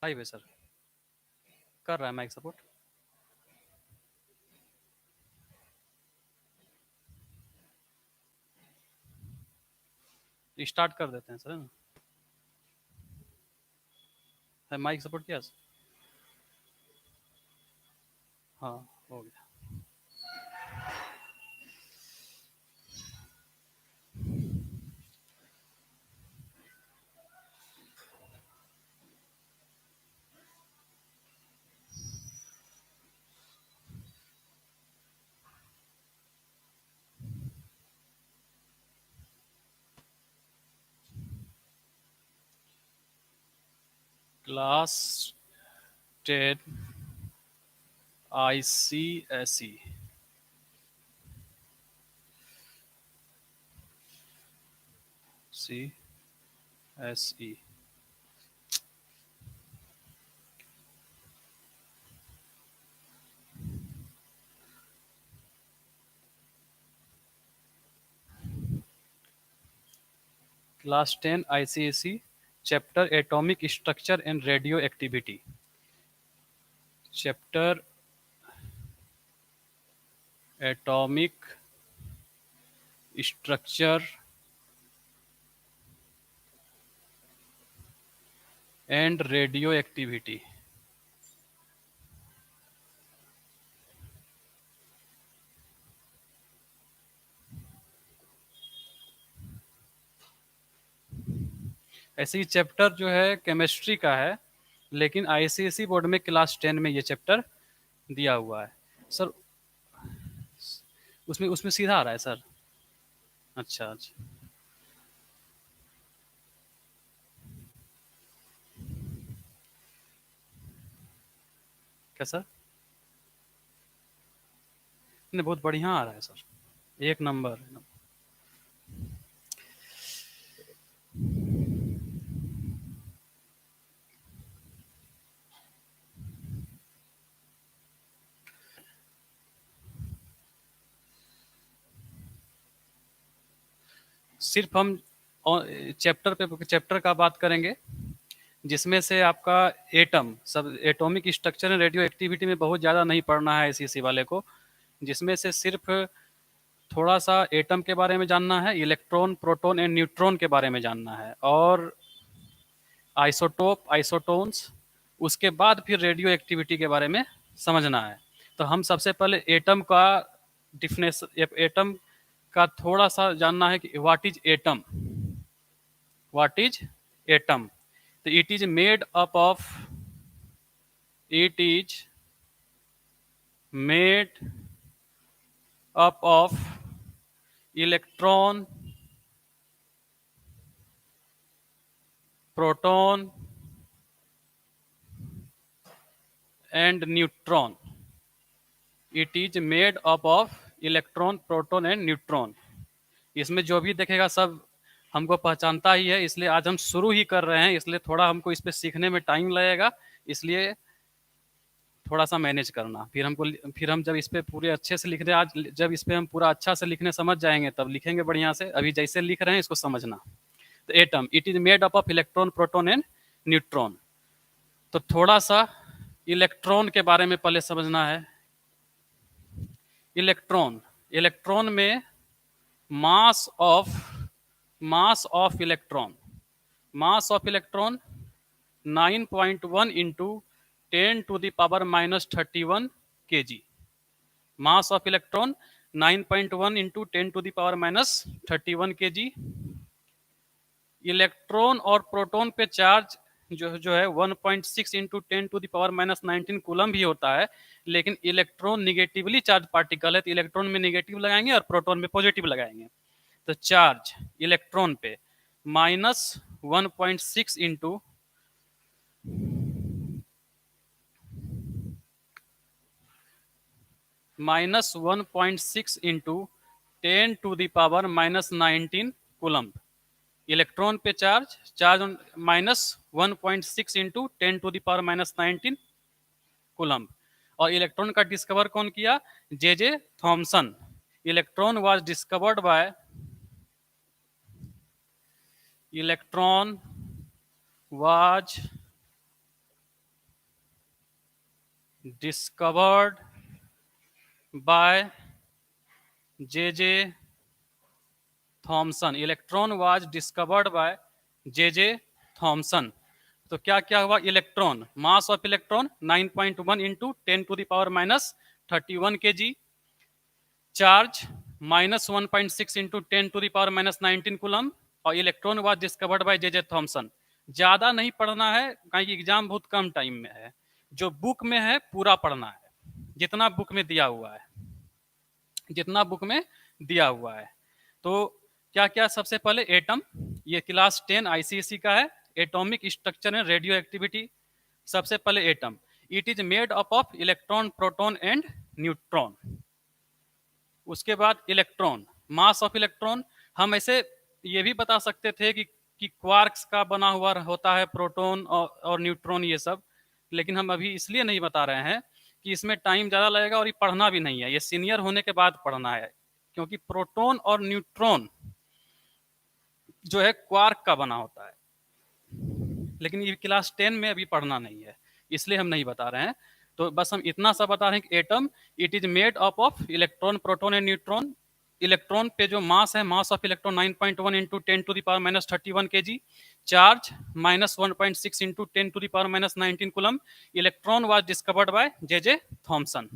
5 है सर, कर रहा है माइक सपोर्ट। स्टार्ट कर देते हैं सर, है ना? है माइक सपोर्ट किया सर? हाँ, हो गया। Class 10 ICSE CSE class 10 ICSE chapter atomic structure and radio activity. Chapter atomic structure and radio activity. ऐसे ही चैप्टर जो है केमिस्ट्री का है, लेकिन आईसीएसई बोर्ड में क्लास 10 में ये चैप्टर दिया हुआ है सर। उसमें उसमें सीधा आ रहा है सर। अच्छा अच्छा, क्या सर? नहीं, बहुत बढ़िया आ रहा है सर, एक नंबर। सिर्फ हम चैप्टर का बात करेंगे, जिसमें से आपका एटम सब atomic structure and radio activity में बहुत ज़्यादा नहीं पढ़ना है आईसीएसई वाले को। जिसमें से सिर्फ थोड़ा सा एटम के बारे में जानना है, इलेक्ट्रॉन प्रोटॉन एंड न्यूट्रॉन के बारे में जानना है, और आइसोटोप आइसोटोन्स, उसके बाद फिर रेडियो एक्टिविटी के बारे में समझना है। तो हम सबसे पहले एटम का डिफिनेशन, एटम का थोड़ा सा जानना है कि what is atom. What is atom? तो it is made up of electron proton and neutron. It is made up of electron proton and neutron. इसमें जो भी देखेगा सब हमको पहचानता ही है, इसलिए आज हम शुरू ही कर रहे हैं, इसलिए थोड़ा हमको इस पे सीखने में टाइम लगेगा, इसलिए थोड़ा सा मैनेज करना। फिर हम जब इस पे पूरे अच्छे से लिखने, आज जब इस पे हम पूरा अच्छा से लिखने समझ जाएंगे तब लिखेंगे बढ़िया से। अभी जैसे लिख रहे हैं इसको समझना। तो atom, it is made up of electron proton and neutron. तो थोड़ा सा इलेक्ट्रॉन के बारे में पहले समझना है। इलेक्ट्रॉन, इलेक्ट्रॉन में मास of electron, mass of electron 9.1 into 10⁻⁻31 kg। Mass of electron 9.1 into 10⁻⁻31 kg। Electron और प्रोटॉन पे चार्ज जो है 1.6 इंटू 10⁻⁻19 कूलम भी होता है, लेकिन इलेक्ट्रॉन निगेटिवली चार्ज पार्टिकल है, तो इलेक्ट्रॉन में निगेटिव लगाएंगे और प्रोटॉन में पॉजिटिव लगाएंगे। तो चार्ज इलेक्ट्रॉन पे -1.6 इंटू -1.6 इंटू 10⁻⁻19 कूलम। इलेक्ट्रॉन पे चार्ज -1.6 इंटू 10⁻⁻19 कूलम। और इलेक्ट्रॉन का डिस्कवर कौन किया? J Thomson. Electron was discovered by electron was discovered by J.J. Thomson. Electron was discovered by J.J. Thomson. तो क्या क्या हुआ? Electron, mass of electron 9.1 into 10⁻31 kg, charge -1.6 into 10⁻19 coulomb, और electron was discovered by J.J. Thomson. ज्यादा नहीं पढ़ना है, कहीं एग्जाम बहुत कम टाइम में है। जो बुक में है पूरा पढ़ना है, जितना बुक में दिया हुआ है, जितना बुक में दिया हुआ है। तो क्या क्या? सबसे पहले एटम, ये क्लास 10 आईसीएसई का है, atomic structure and radio activity. सबसे पहले atom, it is made up of electron, proton and neutron. उसके बाद इलेक्ट्रॉन, मास ऑफ इलेक्ट्रॉन। हम ऐसे ये भी बता सकते थे कि क्वार्क्स का बना हुआ होता है प्रोटॉन और न्यूट्रॉन ये सब, लेकिन हम अभी इसलिए नहीं बता रहे हैं कि इसमें टाइम ज़्यादा लगेगा और ये पढ़ना भी नहीं है, ये सीनियर होने के बाद पढ़ना है, क्योंकि प्रोटॉन और न्यूट्रॉन जो है क्वार्क का बना होता है, लेकिन ये क्लास 10 में अभी पढ़ना नहीं है, इसलिए हम नहीं बता रहे हैं। तो बस हम इतना सा बता रहे हैं कि atom it is made up of electron, proton and neutron. Electron पे जो मास है, mass of electron 9.1 into 10⁻31 kg, charge -1.6 into 10⁻19 coulomb. Electron was discovered by J.J. Thomson.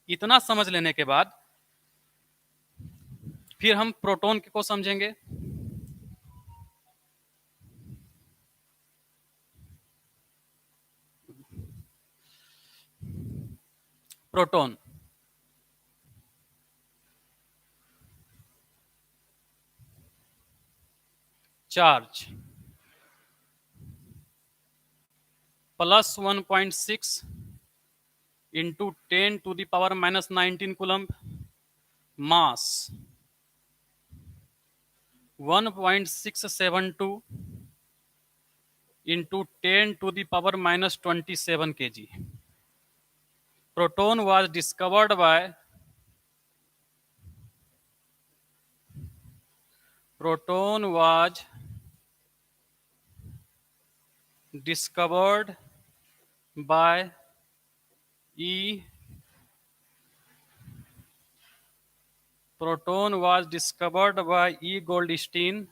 इतना समझ लेने के बाद फिर हम प्रोटॉन को समझेंगे। Proton, charge +1.6 into 10⁻19 coulomb, mass 1.672 into 10⁻27 kg। Proton was discovered bye E. Goldstein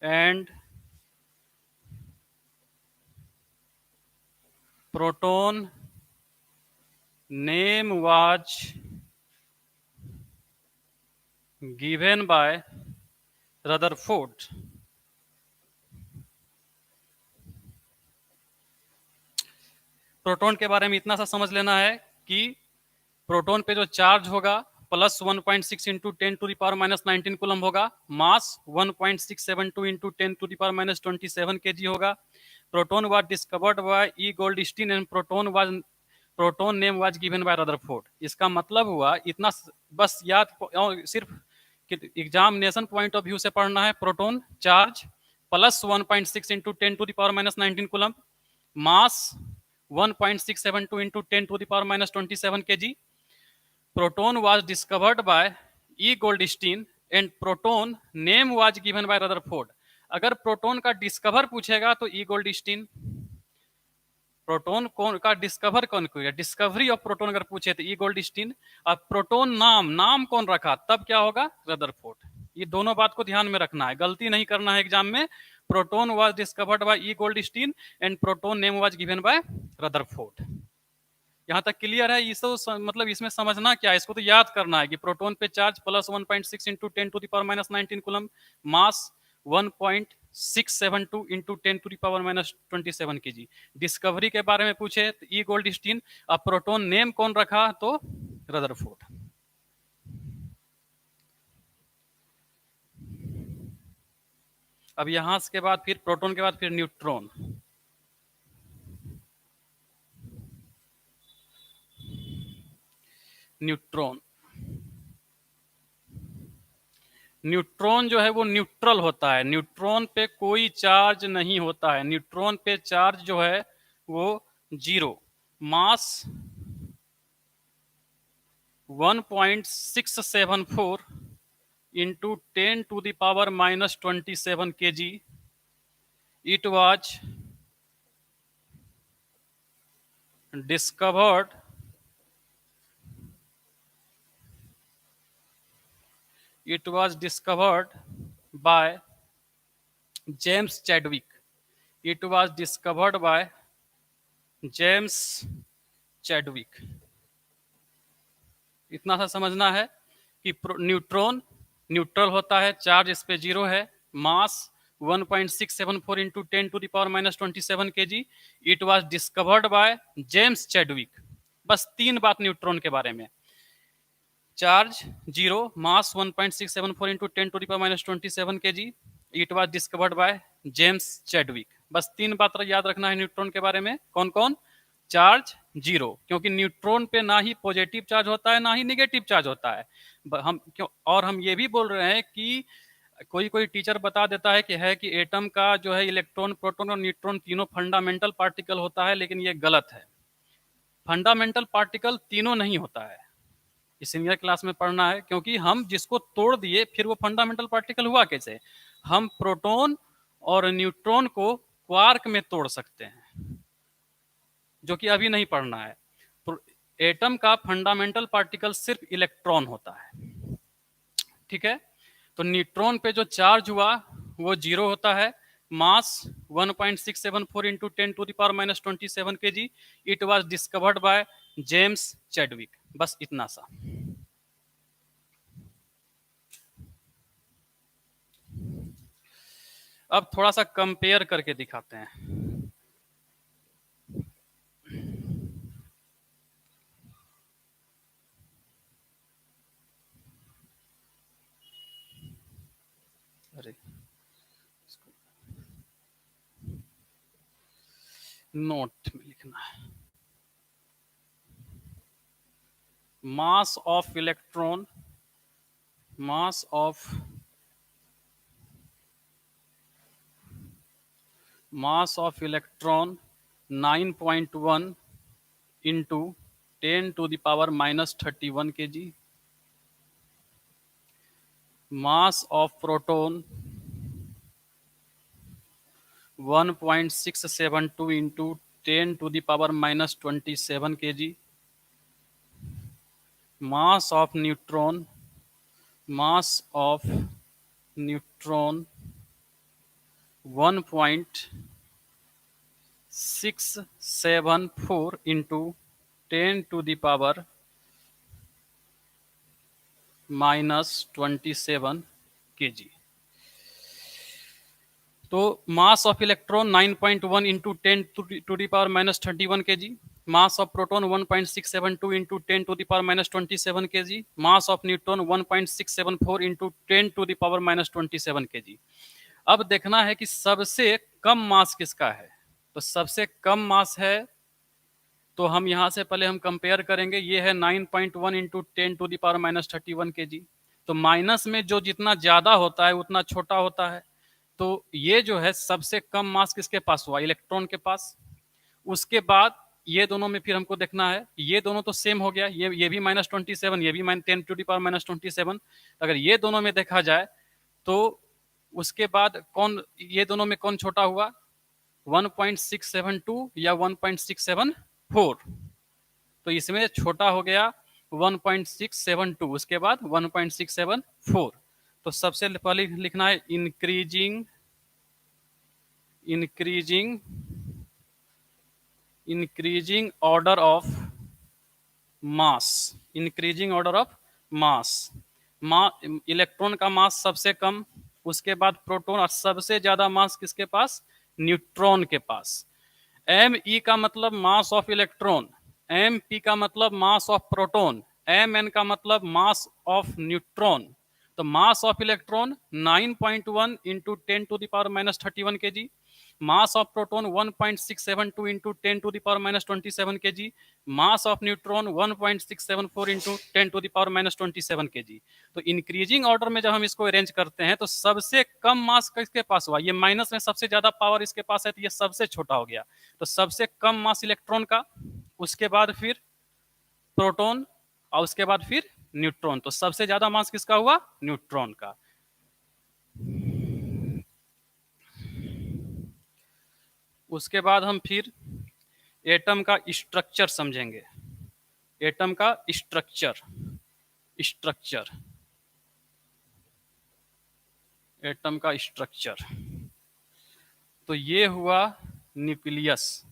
and proton name was given by Rutherford। Proton के बारे में इतना सा समझ लेना है कि प्रोटॉन पे जो चार्ज होगा +1.6 इंटू 10⁻19 कूलम होगा, मास 1.672 इंटू 10⁻27 kg होगा। Proton was discovered bye E. Goldstein and proton name was given by Rutherford. इसका मतलब हुआ इतना, बस याद, सिर्फ एग्जामिनेशन पॉइंट ऑफ व्यू से पढ़ना है। Proton charge +1.6 into 10⁻19 coulomb, mass 1.672 into 10⁻27 kg। Proton was discovered bye E. Goldstein and proton name was given by Rutherford. अगर प्रोटॉन का डिस्कवर पूछेगा तो E. गोल्डस्टीन। प्रोटॉन कौन का डिस्कवर कौन किया, डिस्कवरी ऑफ प्रोटॉन अगर पूछे तो E. गोल्डस्टीन। अब प्रोटॉन नाम कौन रखा, तब क्या होगा? रदरफोर्ड। ये दोनों बात को ध्यान में रखना है, गलती नहीं करना है एग्जाम में। Proton was discovered bye E. Goldstein and proton name was given by Rutherford. यहाँ तक क्लियर है? इस मतलब इसमें समझना क्या है, इसको तो याद करना है कि प्रोटॉन पे चार्ज +1.6 इंटू 10⁻19 कूलम, मास 1.672 इंटू 10⁻27 kg। डिस्कवरी के बारे में पूछे तो E. गोल्डस्टीन। अब प्रोटॉन नेम कौन रखा, तो रदरफोर्ड। अब यहां के बाद फिर प्रोटॉन के बाद फिर न्यूट्रॉन। न्यूट्रॉन जो है वो न्यूट्रल होता है, न्यूट्रॉन पे कोई चार्ज नहीं होता है। न्यूट्रॉन पे चार्ज जो है वो 0, मास 1.674 into 10⁻27 kg। It was discovered it was discovered by James Chadwick. It was discovered by James Chadwick. इतना सा समझना है कि न्यूट्रॉन न्यूट्रल होता है, चार्ज इस पे जीरो है, mass 1.674 into 10 to the power minus 27 kg. It was discovered by James Chadwick. बस 3 बात न्यूट्रॉन के बारे में. Charge zero, mass 1.674 into 10 to the power minus 27 kg. It was discovered by James Chadwick. बस 3 बात याद रखना है न्यूट्रॉन के बारे में. कौन कौन? चार्ज जीरो, क्योंकि न्यूट्रॉन पे ना ही पॉजिटिव चार्ज होता है ना ही नेगेटिव चार्ज होता है. हम क्यों, और हम ये भी बोल रहे हैं कि कोई कोई टीचर बता देता है कि एटम का जो है इलेक्ट्रॉन, प्रोटॉन और न्यूट्रॉन तीनों फंडामेंटल पार्टिकल होता है, लेकिन ये गलत है. फंडामेंटल पार्टिकल तीनों नहीं होता है. सीनियर क्लास में पढ़ना है, क्योंकि हम जिसको तोड़ दिए फिर वो फंडामेंटल पार्टिकल हुआ कैसे. हम प्रोटॉन और न्यूट्रॉन को क्वार्क में तोड़ सकते हैं, जो कि अभी नहीं पढ़ना है. एटम का फंडामेंटल पार्टिकल सिर्फ इलेक्ट्रॉन होता है. ठीक है. तो न्यूट्रॉन पे जो चार्ज हुआ वो जीरो होता है, mass 1.674 into 10 to the power minus 27 kg. It was discovered by James Chadwick. बस इतना सा. अब थोड़ा सा कंपेयर करके दिखाते हैं. अरे नोट में लिखना है. Mass of electron, mass of electron 9.1 into 10 to the power minus 31 kg. Mass of proton 1.672 into 10 to the power minus 27 kg. Mass of neutron 1.674 into 10 to the power minus 27 kg. तो mass of electron 9.1 into 10 to the power minus 31 kg. Mass of proton 1.672 into 10 to the power minus 27 kg. Mass of neutron 1.674 into 10 to the power minus 27 kg. अब देखना है कि सबसे कम मास किसका है. तो सबसे कम मास है, तो हम यहां से पहले हम कंपेयर करेंगे. ये है 9.1 into 10 to the power minus 31 kg. तो माइनस में जो जितना ज्यादा होता है उतना छोटा होता है. तो ये जो है सबसे कम मास किसके पास हुआ? इलेक्ट्रॉन के पास. उसके बाद ये दोनों में फिर हमको देखना है, ये दोनों तो सेम हो गया, ये भी माइनस 27, ये भी 10 टू दी पावर माइनस 27. अगर ये दोनों में देखा जाए तो उसके बाद कौन, ये दोनों में कौन छोटा हुआ? 1.672 या 1.674. तो इसमें छोटा हो गया 1.672, उसके बाद 1.674. तो सबसे पहले लिखना है increasing order of mass. Increasing order of mass. Electron का मास सबसे कम, उसके बाद प्रोटॉन, और सबसे ज्यादा मास किसके पास? न्यूट्रॉन के पास. एम ई का मतलब mass of electron, M P का मतलब mass of proton, M N का मतलब मास ऑफ न्यूट्रॉन. तो mass of electron 9.1 into 10 to the power minus 31 kg. Mass of proton 1.672 into 10 to the power minus 27 kg. Mass of neutron 1.674 into 10 to the power minus 27 kg. तो increasing order में जब हम इसको arrange करते हैं तो सबसे कम मास किसके पास हुआ? ये माइनस में सबसे ज्यादा पावर इसके पास है, तो ये सबसे छोटा हो गया. तो सबसे कम मास इलेक्ट्रॉन का, उसके बाद फिर प्रोटॉन, और उसके बाद फिर न्यूट्रॉन. तो सबसे ज्यादा मास किसका हुआ? न्यूट्रॉन का. उसके बाद हम फिर एटम का स्ट्रक्चर समझेंगे, एटम का स्ट्रक्चर, स्ट्रक्चर, एटम का स्ट्रक्चर। तो ये हुआ न्यूक्लियस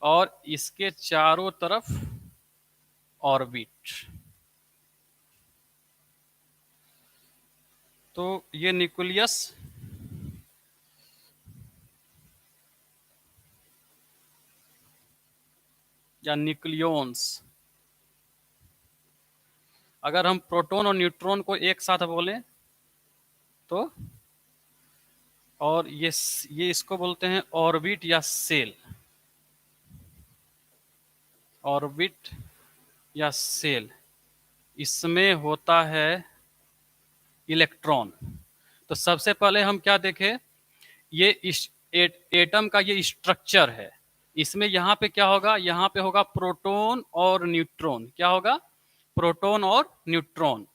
और इसके चारों तरफ ऑर्बिट। तो ये न्यूक्लियस या न्यूक्लियॉन्स, अगर हम प्रोटॉन और न्यूट्रॉन को एक साथ बोलें तो, और ये इसको बोलते हैं ऑर्बिट या सेल, ऑर्बिट या सेल। इसमें होता है इलेक्ट्रॉन। तो सबसे पहले हम क्या देखें, ये एटम का ये स्ट्रक्चर है। इसमें यहाँ पे क्या होगा, यहाँ पे होगा प्रोटॉन और न्यूट्रॉन। क्या होगा, प्रोटॉन और न्यूट्रॉन।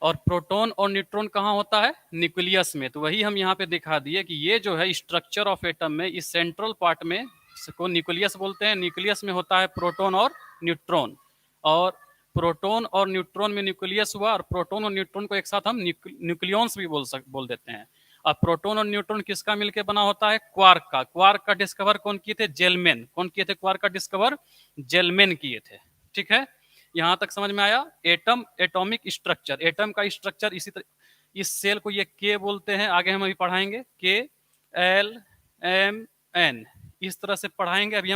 और प्रोटॉन और न्यूट्रॉन कहाँ होता है, न्यूक्लियस में। तो वही हम यहाँ पे दिखा दिए कि ये जो है स्ट्रक्चर ऑफ एटम में इस सेंट्रल पार्ट में को न्यूक्लियस बोलते हैं। न्यूक्लियस में होता है प्रोटॉन और न्यूट्रॉन, और प्रोटॉन और न्यूट्रॉन में न्यूक्लियस हुआ, और प्रोटॉन और न्यूट्रॉन को एक साथ हम न्यूक्लियॉन्स भी बोल देते हैं। अब प्रोटॉन और न्यूट्रॉन किसका मिलकर बना होता है, क्वार्क का। क्वार्क का डिस्कवर कौन किए थे, जेलमैन। कौन किए थे क्वार्क का डिस्कवर, जेलमैन किए थे। ठीक है, यहां तक समझ में आया। एटम, एटॉमिक स्ट्रक्चर, एटम का स्ट्रक्चर इसी तरह। इस सेल को ये के बोलते हैं, आगे हम अभी पढ़ाएंगे, के एल एम एन, इस तरह से पढ़ाएंगे। अभी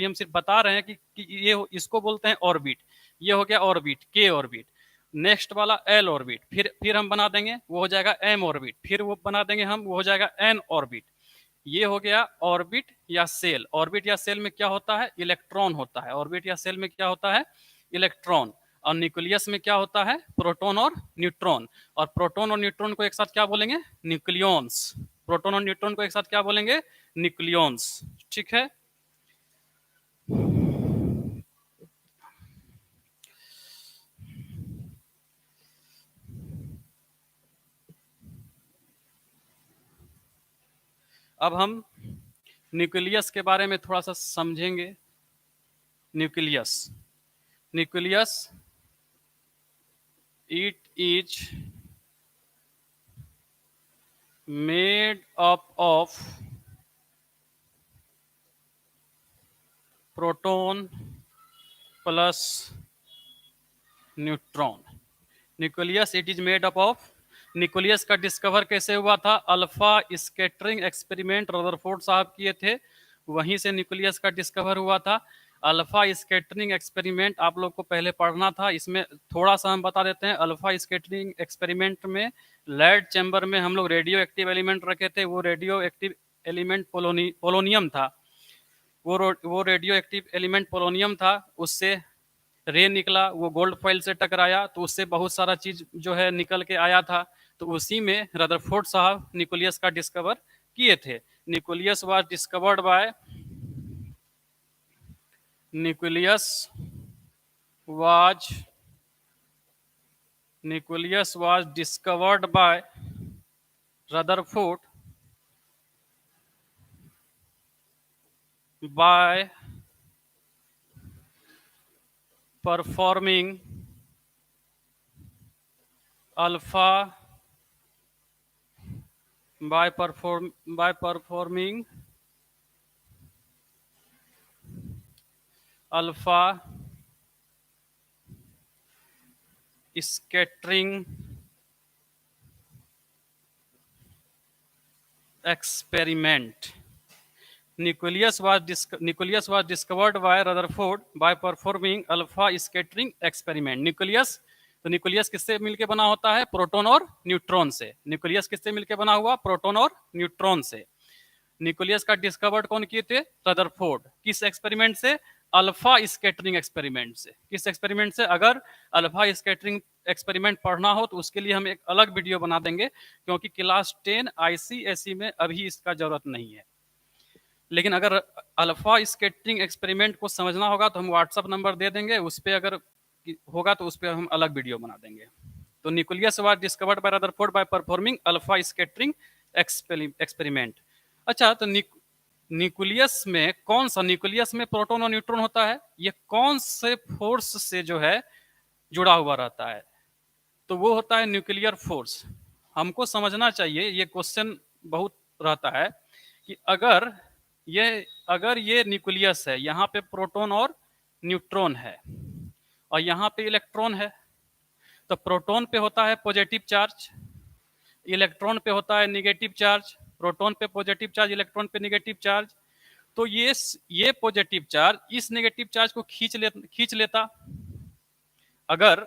हम सिर्फ बता रहे हैं कि ये इसको बोलते हैं ऑर्बिट। ये हो गया ऑर्बिट, के ऑर्बिट। नेक्स्ट वाला एल ऑर्बिट, फिर हम बना देंगे, वो हो जाएगा एम ऑर्बिट। फिर वो बना देंगे हम, वो हो जाएगा एन ऑर्बिट। ये हो गया ऑर्बिट या सेल। ऑर्बिट या सेल में क्या होता है, इलेक्ट्रॉन होता है। ऑर्बिट या सेल में क्या होता है, इलेक्ट्रॉन। और न्यूक्लियस में क्या होता है, प्रोटॉन और न्यूट्रॉन। और प्रोटॉन और न्यूट्रॉन को एक साथ क्या बोलेंगे, न्यूक्लियॉन्स। प्रोटॉन और न्यूट्रॉन को एक साथ क्या बोलेंगे, न्यूक्लियॉन्स। ठीक है, अब हम न्यूक्लियस के बारे में थोड़ा सा समझेंगे। Nucleus, nucleus it is made up of proton plus neutron. Nucleus it is made up of, nucleus का डिस्कवर कैसे हुआ था, अल्फा स्कैटरिंग एक्सपेरिमेंट रदरफोर्ड साहब किए थे, वहीं से न्यूक्लियस का डिस्कवर हुआ था। अल्फा स्कैटरिंग एक्सपेरिमेंट आप लोग को पहले पढ़ना था। इसमें थोड़ा सा हम बता देते हैं। अल्फा स्कैटरिंग एक्सपेरिमेंट में लेड चैम्बर में हम लोग रेडियो एक्टिव एलिमेंट रखे थे। वो रेडियो एक्टिव एलिमेंट पोलोनियम था। वो रेडियो एक्टिव एलिमेंट पोलोनियम था। उससे रे निकला, वो गोल्ड फॉइल से टकराया, तो उससे बहुत सारा चीज जो है निकल के आया था। तो उसी में रदरफोर्ड साहब न्यूक्लियस का डिस्कवर किए थे। Nucleus was discovered bye, nucleus was, nucleus was discovered bye Rutherford by performing alpha, by performing alpha scattering experiment. Nucleus was discovered by Rutherford by performing alpha scattering experiment. Nucleus, तो nucleus किससे मिलके बना होता है, proton और neutron से। Nucleus किससे मिलके बना हुआ, प्रोटॉन और न्यूट्रॉन से। न्यूक्लियस का डिस्कवर्ड कौन किए थे, रदरफोर्ड। किस एक्सपेरिमेंट से, अल्फा स्कैटरिंग एक्सपेरिमेंट से। किस एक्सपेरिमेंट से, अगर अल्फा स्कैटरिंग एक्सपेरिमेंट पढ़ना हो तो उसके लिए हम एक अलग वीडियो बना देंगे, क्योंकि क्लास 10 आईसीएसई में अभी इसका जरूरत नहीं है। लेकिन अगर अल्फा स्कैटरिंग एक्सपेरिमेंट को समझना होगा तो हम व्हाट्सअप नंबर दे देंगे, उस पर अगर होगा तो उस पर हम अलग वीडियो बना देंगे। तो nucleus was discovered bye Rutherford by performing alpha scattering experiment. अच्छा, तो न्यूक्लियस में कौन सा, न्यूक्लियस में प्रोटॉन और न्यूट्रॉन होता है, ये कौन से फोर्स से जो है जुड़ा हुआ रहता है, तो वो होता है न्यूक्लियर फोर्स। हमको समझना चाहिए, ये क्वेश्चन बहुत रहता है कि ये अगर ये न्यूक्लियस है, यहाँ पे प्रोटॉन और न्यूट्रॉन है और यहाँ पे इलेक्ट्रॉन है, तो प्रोटॉन पे होता है पॉजिटिव चार्ज, इलेक्ट्रॉन पे होता है निगेटिव चार्ज, प्रोटॉन पे पॉजिटिव चार्ज, इलेक्ट्रॉन पे निगेटिव चार्ज। तो ये पॉजिटिव चार्ज इस नेगेटिव चार्ज को खींच लेता। अगर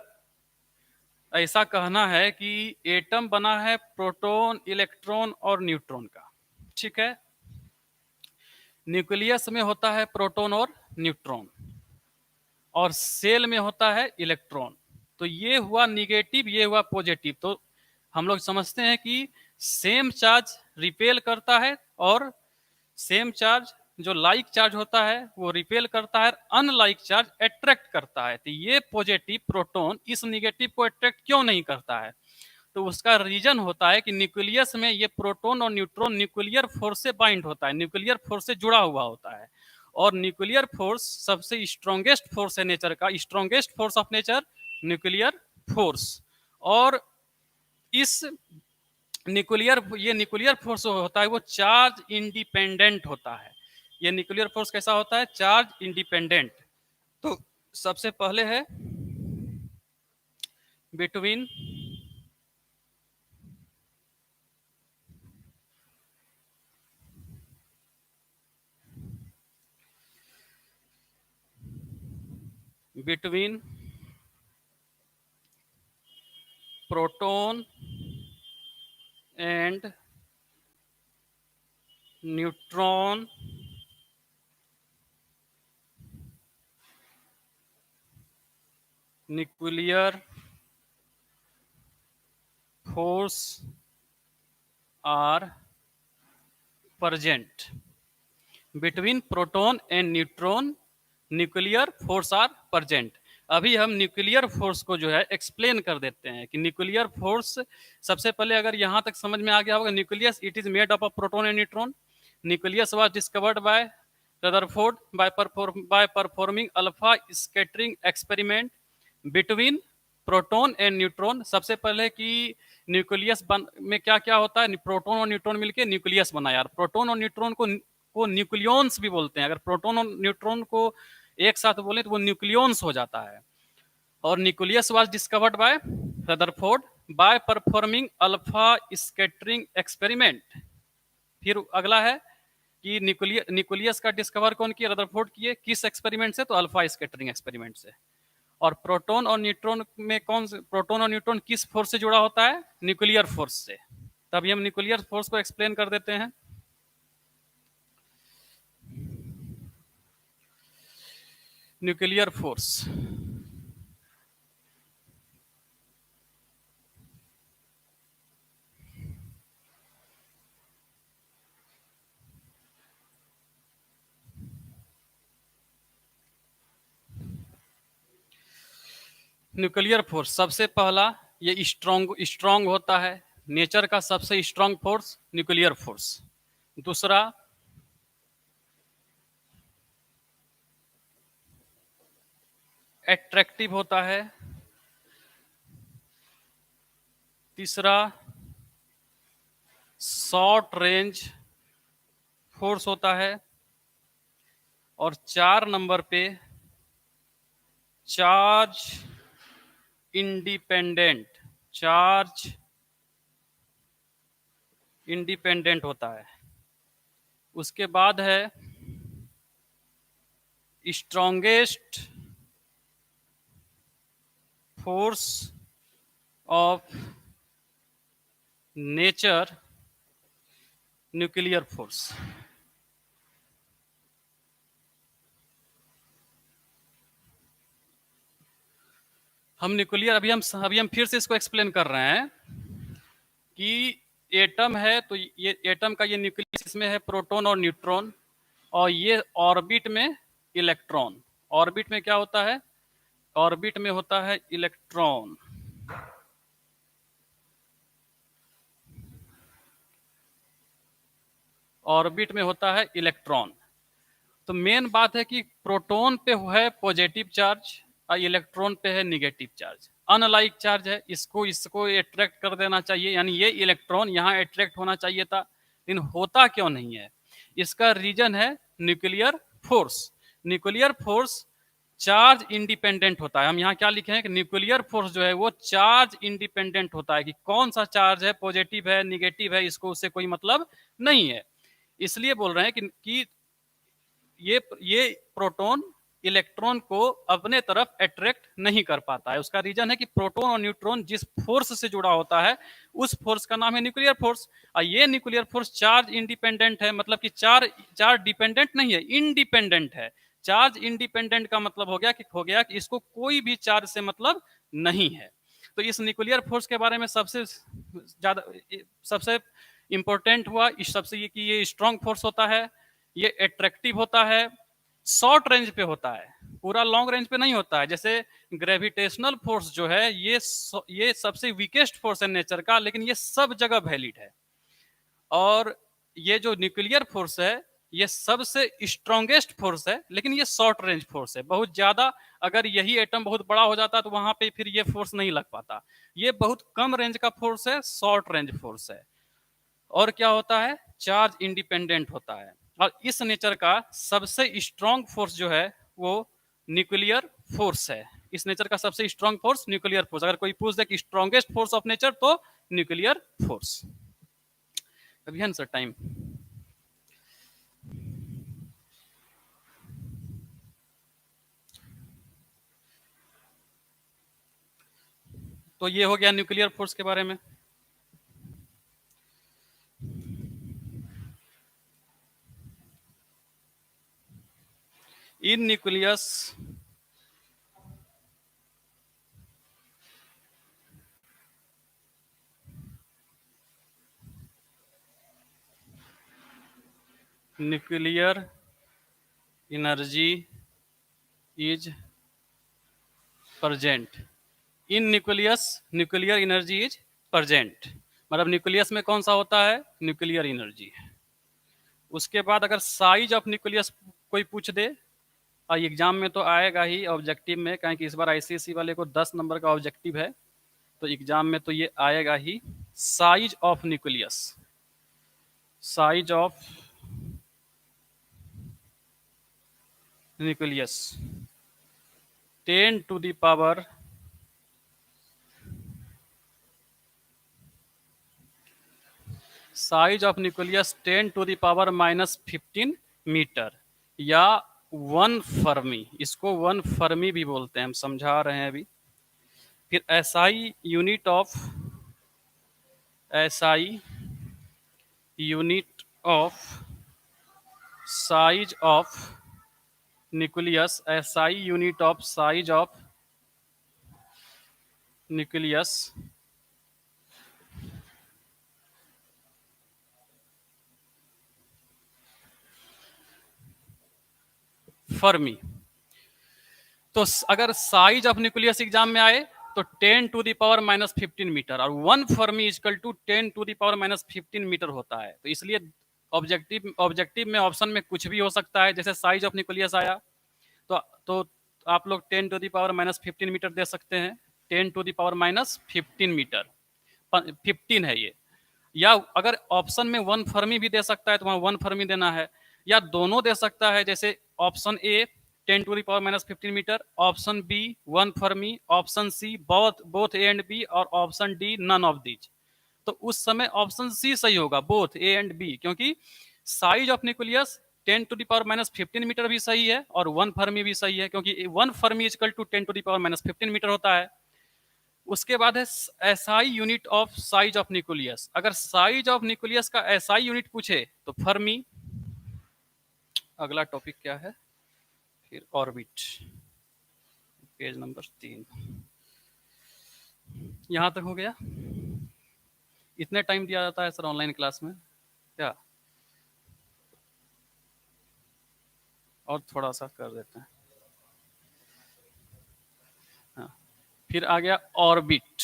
ऐसा कहना है कि एटम बना है प्रोटॉन, इलेक्ट्रॉन और न्यूट्रॉन का, ठीक है, न्यूक्लियस में होता है प्रोटॉन और न्यूट्रॉन और सेल में होता है इलेक्ट्रॉन। तो ये हुआ निगेटिव, ये हुआ पॉजिटिव। तो हम लोग समझते हैं कि सेम चार्ज रिपेल करता है और सेम चार्ज जो लाइक चार्ज होता है वो रिपेल करता है, अनलाइक चार्ज अट्रैक्ट करता है। तो ये पॉजिटिव प्रोटॉन इस निगेटिव को अट्रैक्ट क्यों नहीं करता है, तो उसका रीजन होता है कि न्यूक्लियस में ये प्रोटॉन और न्यूट्रॉन न्यूक्लियर फोर्स से बाइंड होता है, न्यूक्लियर फोर्स से जुड़ा हुआ होता है। और न्यूक्लियर फोर्स सबसे स्ट्रॉन्गेस्ट फोर्स है नेचर का, strongest force of nature nuclear force. और इस ये न्यूक्लियर फोर्स होता है वो चार्ज इंडिपेंडेंट होता है। ये न्यूक्लियर फोर्स कैसा होता है, चार्ज इंडिपेंडेंट। तो सबसे पहले है between between proton and neutron nuclear force are present between proton and neutron nuclear force are present। अभी हम न्यूक्लियर फोर्स को जो है एक्सप्लेन कर देते हैं कि न्यूक्लियर फोर्स, सबसे पहले अगर यहां तक समझ में आ गया होगा, nucleus it is made up of proton and neutron. Nucleus was discovered bye Rutherford by performing alpha scattering experiment between proton and neutron. सबसे पहले कि न्यूक्लियस में क्या क्या होता है, प्रोटॉन और न्यूट्रॉन मिलके न्यूक्लियस बना यार। प्रोटॉन और न्यूट्रॉन को न्यूक्लियॉन्स भी बोलते हैं। अगर प्रोटॉन और न्यूट्रॉन को एक साथ बोले तो वो न्यूक्लियॉन्स हो जाता है। और nucleus was discovered bye Rutherford by performing alpha scattering experiment. फिर अगला है कि न्यूक्लियस का डिस्कवर कौन किया, रदरफोर्ड किए। किस एक्सपेरिमेंट से, तो अल्फा स्कैटरिंग एक्सपेरिमेंट से। और प्रोटॉन और न्यूट्रॉन में प्रोटॉन और न्यूट्रॉन किस फोर्स से जुड़ा होता है, न्यूक्लियर फोर्स से। तभी हम न्यूक्लियर फोर्स को एक्सप्लेन कर देते हैं। न्यूक्लियर फोर्स, न्यूक्लियर फोर्स सबसे पहला ये स्ट्रॉन्ग होता है। नेचर का सबसे स्ट्रॉन्ग फोर्स न्यूक्लियर फोर्स। दूसरा एट्रैक्टिव होता है। तीसरा शॉर्ट रेंज फोर्स होता है। और 4 नंबर पे चार्ज इंडिपेंडेंट होता है। उसके बाद है strongest force of nature nuclear force. हम न्यूक्लियर अभी हम फिर से इसको एक्सप्लेन कर रहे हैं कि एटम है, तो ये एटम का ये न्यूक्लियस, इसमें है प्रोटॉन और न्यूट्रॉन और ये ऑर्बिट में इलेक्ट्रॉन। ऑर्बिट में क्या होता है, ऑर्बिट में होता है इलेक्ट्रॉन। ऑर्बिट में होता है इलेक्ट्रॉन। तो मेन बात है कि प्रोटॉन पे है पॉजिटिव चार्ज और इलेक्ट्रॉन पे है निगेटिव चार्ज, अनलाइक चार्ज है, इसको इसको अट्रैक्ट कर देना चाहिए, यानी ये इलेक्ट्रॉन यहाँ अट्रैक्ट होना चाहिए था, लेकिन होता क्यों नहीं है? इसका रीजन है nuclear force. Nuclear force charge independent होता है। हम यहाँ क्या लिखे हैं कि न्यूक्लियर फोर्स जो है वो चार्ज इंडिपेंडेंट होता है, कि कौन सा चार्ज है, पॉजिटिव है निगेटिव है, इसको उससे कोई मतलब नहीं है। इसलिए बोल रहे हैं कि ये प्रोटॉन इलेक्ट्रॉन को अपने तरफ अट्रैक्ट नहीं कर पाता है। उसका रीजन है कि प्रोटॉन और न्यूट्रॉन जिस फोर्स से जुड़ा होता है उस फोर्स का नाम है न्यूक्लियर फोर्स। और ये न्यूक्लियर फोर्स चार्ज इंडिपेंडेंट है, मतलब कि चार्ज डिपेंडेंट नहीं है, इंडिपेंडेंट है। चार्ज इंडिपेंडेंट का मतलब हो गया कि इसको कोई भी चार्ज से मतलब नहीं है। तो इस न्यूक्लियर फोर्स के बारे में सबसे इंपॉर्टेंट हुआ इस सबसे ये कि ये स्ट्रॉन्ग फोर्स होता है, ये अट्रैक्टिव होता है, शॉर्ट रेंज पे होता है, पूरा लॉन्ग रेंज पे नहीं होता है। जैसे ग्रेविटेशनल फोर्स जो है ये सबसे वीकेस्ट फोर्स है नेचर का, लेकिन ये सब जगह वैलिड है। और ये जो न्यूक्लियर फोर्स है ये सबसे स्ट्रॉन्गेस्ट फोर्स है, लेकिन ये शॉर्ट रेंज फोर्स है। बहुत ज्यादा अगर यही एटम बहुत बड़ा हो जाता तो वहां पे फिर ये फोर्स नहीं लग पाता। ये बहुत कम रेंज का फोर्स है, शॉर्ट रेंज फोर्स है। और क्या होता है, चार्ज इंडिपेंडेंट होता है। और इस नेचर का सबसे स्ट्रॉन्ग फोर्स जो है वो न्यूक्लियर फोर्स है। इस नेचर का सबसे स्ट्रॉन्ग फोर्स न्यूक्लियर फोर्स। अगर कोई पूछ दे कि स्ट्रॉन्गेस्ट फोर्स ऑफ नेचर, तो न्यूक्लियर फोर्स। अभी है ना सर टाइम? तो ये हो गया न्यूक्लियर फोर्स के बारे में। इन nucleus nuclear energy is present. In nuclear energy is present, मतलब न्यूक्लियस में कौन सा होता है, न्यूक्लियर एनर्जी। उसके बाद अगर साइज ऑफ न्यूक्लियस कोई पूछ दे, और एग्जाम में तो आएगा ही ऑब्जेक्टिव में, कहें कि इस बार आईसीएसई वाले को 10 नंबर का ऑब्जेक्टिव है, तो एग्जाम में तो ये आएगा ही। Size of nucleus, size of nucleus 10 to the power size of nucleus 10 to the power -15 metre, या 1 फर्मी। इसको 1 फर्मी भी बोलते हैं, हम समझा रहे हैं अभी। फिर SI unit of size of nucleus, SI unit of size of nucleus Fermi. तो अगर साइज ऑफ न्यूक्लियस एग्जाम में आए तो 10 टू द पावर -15 मीटर, और 1 fermi equal to 10 to the power -15 metre होता है। तो इसलिए ऑब्जेक्टिव में ऑप्शन में कुछ भी हो सकता है। जैसे साइज ऑफ न्यूक्लियस आया तो आप लोग 10 टू द पावर -15 मीटर दे सकते हैं। 10 टू द पावर -15 मीटर 15 है ये। या अगर ऑप्शन में 1 फर्मी भी दे सकता है तो वहां 1 फर्मी देना है, या दोनों दे सकता है। जैसे option A 10 to the power -15 metre, option B 1 fermi, option C both A and B, और option D none of these. तो उस समय ऑप्शन सी सही होगा, बोथ ए एंड बी, क्योंकि size of nucleus 10 to the power -15 metre भी सही है और 1 फर्मी भी सही है, क्योंकि 1 fermi equal to 10 to the power -15 metre होता है। उसके बाद है SI unit of size of nucleus. अगर साइज ऑफ न्यूक्लियस का एसआई यूनिट पूछे तो फर्मी। अगला टॉपिक क्या है फिर, ऑर्बिट, पेज नंबर 3। यहां तक हो गया। इतने टाइम दिया जाता है सर ऑनलाइन क्लास में क्या, और थोड़ा सा कर देते हैं। हाँ, फिर आ गया ऑर्बिट।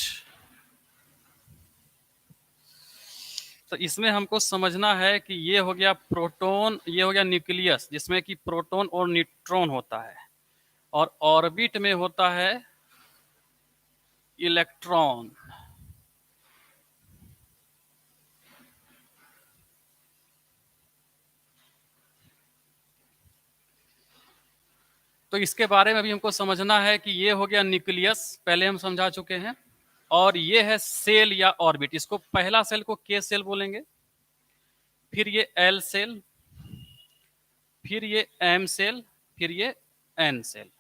तो इसमें हमको समझना है कि ये हो गया प्रोटॉन, ये हो गया न्यूक्लियस जिसमें कि प्रोटॉन और न्यूट्रॉन होता है, और ऑर्बिट में होता है इलेक्ट्रॉन। तो इसके बारे में भी हमको समझना है कि ये हो गया न्यूक्लियस, पहले हम समझा चुके हैं, और ये है सेल या ऑर्बिट। इसको पहला सेल को के सेल बोलेंगे, फिर ये एल सेल, फिर ये एम सेल, फिर ये एन सेल।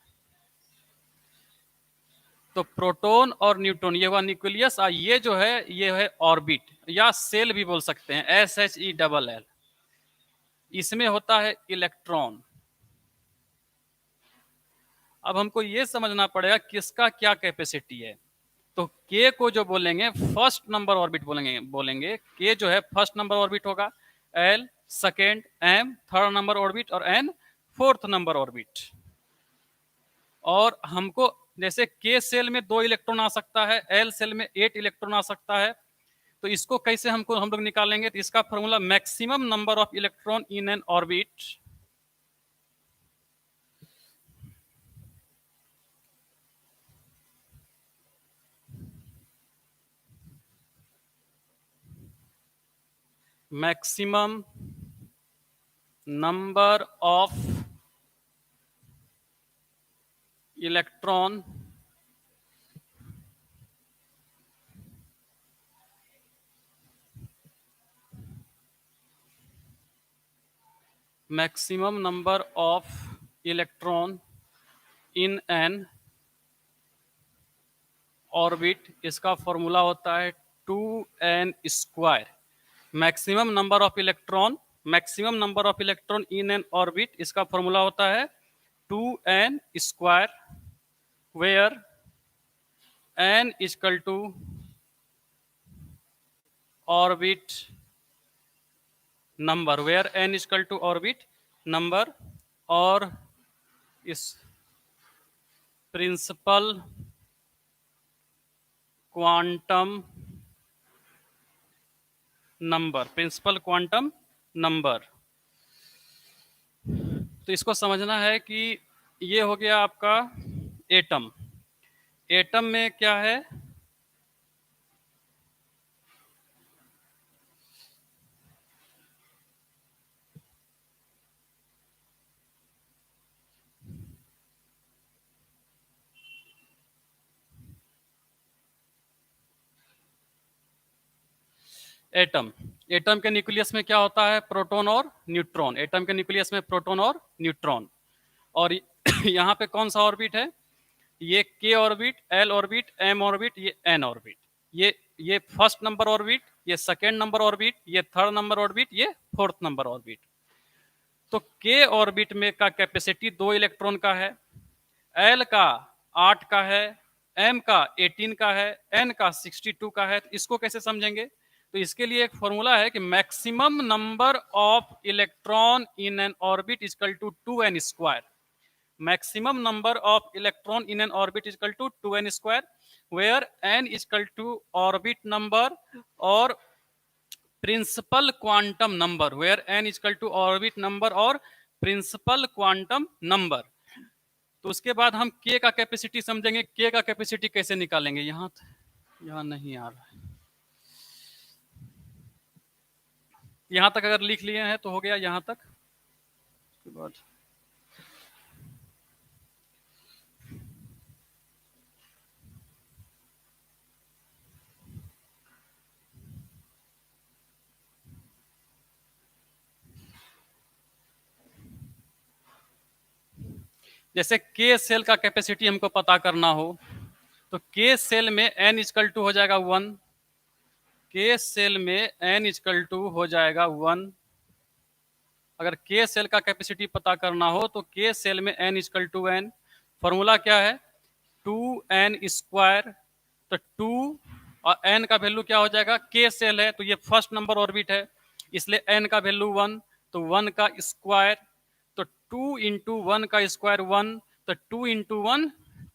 तो प्रोटॉन और न्यूट्रॉन ये हुआ न्यूक्लियस, और ये जो है ये है ऑर्बिट या सेल भी बोल सकते हैं, SHELL। इसमें होता है इलेक्ट्रॉन। अब हमको ये समझना पड़ेगा किसका क्या कैपेसिटी है। तो के को जो बोलेंगे फर्स्ट नंबर ऑर्बिट बोलेंगे के जो है फर्स्ट नंबर ऑर्बिट होगा, L second, M third number orbit, और एन फोर्थ नंबर ऑर्बिट। और हमको जैसे के सेल में 2 इलेक्ट्रॉन आ सकता है, एल सेल में 8 इलेक्ट्रॉन आ सकता है, तो इसको कैसे हम लोग निकालेंगे? तो इसका formula maximum number of electron in N orbit maximum number of electron maximum number of electron in N orbit, इसका फॉर्मूला होता है 2n²। Maximum number of electron, maximum number of electron in N orbit, इसका formula होता है 2n², where n equal to orbit number, where n equal to orbit number, और इस principal quantum number, principal quantum number. तो इसको समझना है कि ये हो गया आपका एटम। एटम में क्या है? एटम, एटम के न्यूक्लियस में क्या होता है? प्रोटॉन और न्यूट्रॉन। एटम के न्यूक्लियस में प्रोटॉन और न्यूट्रॉन। और यहाँ पे कौन सा ऑर्बिट है? ये K orbit, L orbit, M orbit, ये एन ऑर्बिट। ये फर्स्ट नंबर ऑर्बिट, ये सेकेंड नंबर ऑर्बिट, ये थर्ड नंबर ऑर्बिट, ये फोर्थ नंबर ऑर्बिट। तो के ऑर्बिट में का कैपेसिटी 2 इलेक्ट्रॉन का है, एल का 8 का है, एम का 18 का है, एन का 62 का है। तो इसको कैसे समझेंगे? तो इसके लिए एक फॉर्मूला है कि maximum number of electron in N orbit equal to 2n²। Maximum number of electron in N orbit equal to 2n², where n equal to orbit number और principal quantum number, where n equal to orbit number और principal quantum number. तो उसके बाद हम के का capacity समझेंगे। के का कैपेसिटी कैसे निकालेंगे? यहाँ नहीं आ रहा है, यहाँ तक अगर लिख लिए हैं तो हो गया यहाँ तक। उसके बाद जैसे के सेल का कैपेसिटी हमको पता करना हो, तो के सेल में n इक्वल टू हो जाएगा 1। के सेल में n इक्वल टू हो जाएगा 1। अगर के सेल का कैपेसिटी पता करना हो तो के सेल में n equal to n। Formula क्या है? 2n²। तो 2 और n का वैल्यू क्या हो जाएगा? के सेल है तो ये फर्स्ट नंबर ऑर्बिट है, इसलिए n का वैल्यू 1, तो 1 का स्क्वायर। तो 2 इंटू 1 का स्क्वायर 1, तो 2 इंटू 1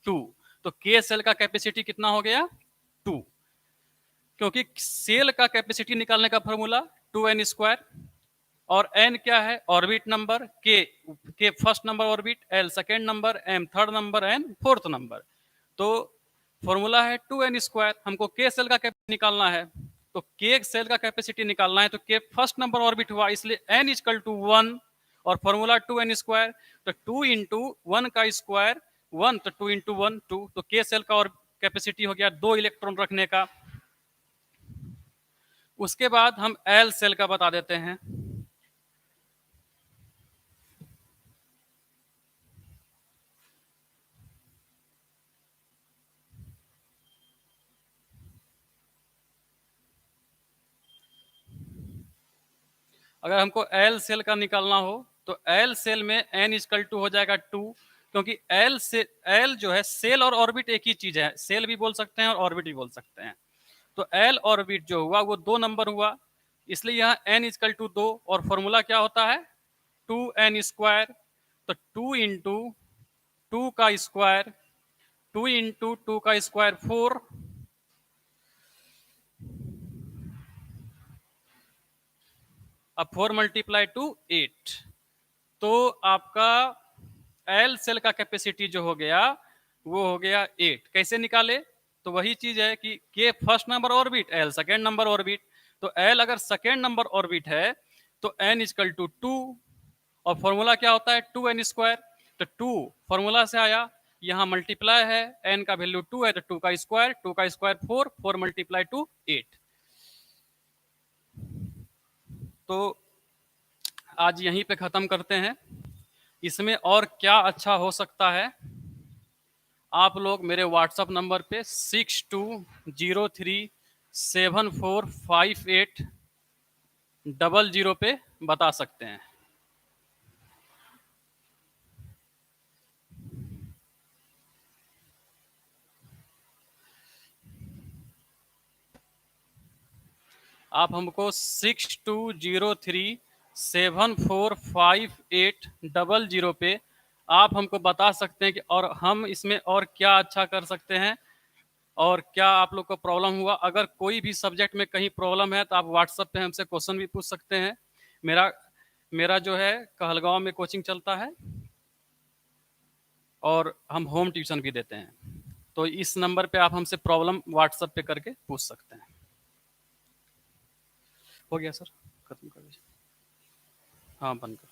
2। तो के सेल का कैपेसिटी कितना हो गया? 2। क्योंकि सेल का कैपेसिटी निकालने का फॉर्मूला 2n² और n क्या है, ऑर्बिट नंबर, के first number orbit, l second number, m third number, n fourth number. तो फॉर्मूला है 2n²। हमको k सेल का कैपेसिटी निकालना है, तो k सेल का कैपेसिटी निकालना है तो k फर्स्ट नंबर ऑर्बिट हुआ, इसलिए n इक्वल टू 1 और फॉर्मूला 2n²। तो 2 इंटू 1 का स्क्वायर 1, तो 2 इंटू 1 2, तो k सेल का और कैपेसिटी हो गया 2 इलेक्ट्रॉन रखने का। उसके बाद हम l सेल का बता देते हैं। अगर हमको एल सेल का निकालना हो तो एल सेल में n इक्वल टू हो जाएगा 2, क्योंकि एल जो है, सेल और ऑर्बिट एक ही चीज है, सेल भी बोल सकते हैं और ऑर्बिट भी बोल सकते हैं। तो एल ऑर्बिट जो हुआ वो 2 नंबर हुआ, इसलिए यहाँ n इक्वल टू 2 और फॉर्मूला क्या होता है 2n²। तो 2 इंटू 2 का स्क्वायर, 2 इंटू 2 का स्क्वायर 4, अब 4 मल्टीप्लाई टू 8। तो आपका एल सेल का कैपेसिटी जो हो गया वो हो गया 8। कैसे निकाले, तो वही चीज है कि के first number orbit, L second number orbit. तो एल अगर सेकेंड नंबर ऑर्बिट है तो एन इक्वल टू 2 और फॉर्मूला क्या होता है 2n²। तो 2 फॉर्मूला से आया, यहाँ मल्टीप्लाई है, n का वैल्यू 2 है तो 2 का स्क्वायर, 2 का स्क्वायर 4, 4 मल्टीप्लाई टू 8। तो आज यहीं पे खत्म करते हैं। इसमें और क्या अच्छा हो सकता है, आप लोग मेरे व्हाट्सएप नंबर पे 6203745800 पे बता सकते हैं। आप हमको 6203745800 पे आप हमको बता सकते हैं कि और हम इसमें और क्या अच्छा कर सकते हैं और क्या आप लोग को प्रॉब्लम हुआ। अगर कोई भी सब्जेक्ट में कहीं प्रॉब्लम है तो आप व्हाट्सएप पे हमसे क्वेश्चन भी पूछ सकते हैं। मेरा मेरा जो है कहलगांव में कोचिंग चलता है और हम होम ट्यूशन भी देते हैं। तो इस नंबर पे आप हमसे प्रॉब्लम व्हाट्सएप पे करके पूछ सकते हैं। हो गया सर, खत्म कर दीजिए। हाँ, बंद कर।